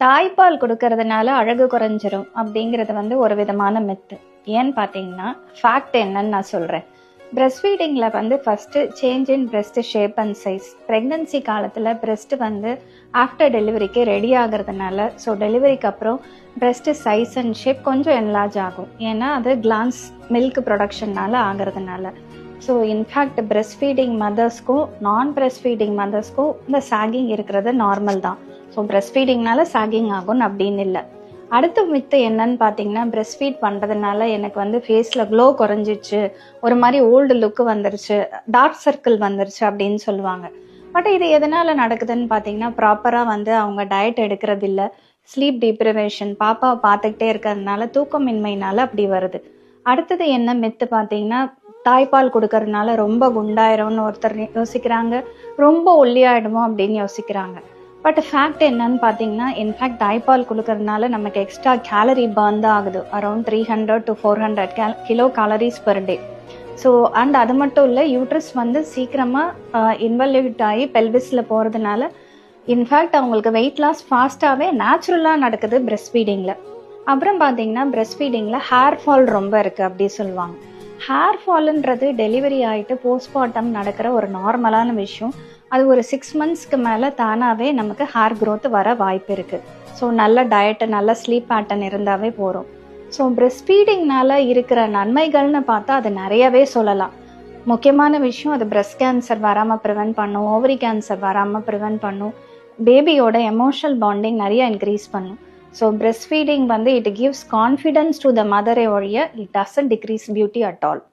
தாய்ப்பால் குடுக்கறதுனால அழகு குறைஞ்சிரும் அப்படிங்கிறது வந்து ஒரு விதமான மித்து. ஏன்னு பார்த்தீங்கன்னா, ஃபேக்ட் என்னன்னு நான் சொல்றேன். பிரஸ்ட் ஃபீடிங்ல வந்து first change in breast shape and size. Pregnancy காலத்துல பிரஸ்ட் வந்து ஆஃப்டர் டெலிவரிக்கு ரெடி ஆகுறதுனால, ஸோ டெலிவரிக்கு அப்புறம் பிரஸ்ட் சைஸ் அண்ட் ஷேப் கொஞ்சம் என்லார்ஜ் ஆகும். ஏன்னா அது கிளான்ஸ் மில்க் ப்ரொடக்ஷன்னால ஆகிறதுனால. ஸோ இன்ஃபேக்ட் பிரஸ்ட் ஃபீடிங் மதர்ஸ்க்கும் நான் பிரஸ்ட் ஃபீடிங் மதர்ஸ்க்கும் இந்த சாகிங் இருக்கிறது நார்மல் தான். ஸோ பிரஸ்ட் ஃபீடிங்னால சாகிங் ஆகும்னு அப்படின்னு இல்லை. அடுத்த மித்து என்னன்னு பார்த்தீங்கன்னா, பிரஸ்ட் ஃபீட் பண்ணுறதுனால எனக்கு வந்து ஃபேஸில் க்ளோ குறைஞ்சிச்சு, ஒரு மாதிரி ஓல்டு லுக்கு வந்துருச்சு, டார்க் சர்க்கிள் வந்துருச்சு அப்படின்னு சொல்லுவாங்க. பட் இது எதனால் நடக்குதுன்னு பார்த்தீங்கன்னா, ப்ராப்பராக வந்து அவங்க டயட் எடுக்கிறது இல்லை, ஸ்லீப் டிப்ரிவேஷன், பாப்பாவை பார்த்துக்கிட்டே இருக்கிறதுனால தூக்கமின்மையினால அப்படி வருது. அடுத்தது என்ன மித்து பார்த்தீங்கன்னா, தாய்ப்பால் கொடுக்கறதுனால ரொம்ப குண்டாயிரும்னு ஒருத்தர் யோசிக்கிறாங்க, ரொம்ப ஒல்லியாயிடுமோ அப்படின்னு யோசிக்கிறாங்க. பட் ஃபேக்ட் என்னன்னு பார்த்தீங்கன்னா, இன்ஃபேக்ட் தாய்ப்பால் கொடுக்கறதுனால நமக்கு எக்ஸ்ட்ரா கேலரி பர்ன் தான் ஆகுது. Around 300 to 400 kilo calories per day. So and அது மட்டும் இல்லை, யூட்ரஸ் வந்து சீக்கிரமாக இன்வல்யூட் ஆகி பெல்விஸில் போகிறதுனால இன்ஃபேக்ட் அவங்களுக்கு வெயிட் லாஸ் ஃபாஸ்ட்டாகவே நேச்சுரலாக நடக்குது பிரஸ்ட் ஃபீடிங்கில். அப்புறம் பார்த்தீங்கன்னா, பிரஸ்ட் ஃபீடிங்கில் ஹேர் ஃபால் ரொம்ப இருக்குது அப்படி சொல்லுவாங்க. ஹேர் ஃபால்ன்றது டெலிவரி ஆகிட்டு போஸ்ட்மார்ட்டம் நடக்கிற ஒரு நார்மலான விஷயம். அது ஒரு 6 மந்த்ஸ்க்கு மேலே தானாகவே நமக்கு ஹேர் க்ரோத் வர வாய்ப்பு இருக்குது. ஸோ நல்ல டயட்டு, நல்ல ஸ்லீப் பேட்டர்ன் இருந்தாவே போகிறோம். ஸோ பிரஸ்ட் ஃபீடிங்னால இருக்கிற நன்மைகள்னு பார்த்தா அது நிறையவே சொல்லலாம். முக்கியமான விஷயம், அது பிரஸ்ட் கேன்சர் வராமல் ப்ரிவென்ட் பண்ணும், ஓவரி கேன்சர் வராமல் ப்ரிவென்ட் பண்ணும், பேபியோட எமோஷனல் பாண்டிங் நிறைய இன்க்ரீஸ் பண்ணும். ஸோ பிரஸ்ட் ஃபீடிங் வந்து it gives confidence to the மதரை ஒழிய it doesn't decrease beauty at all.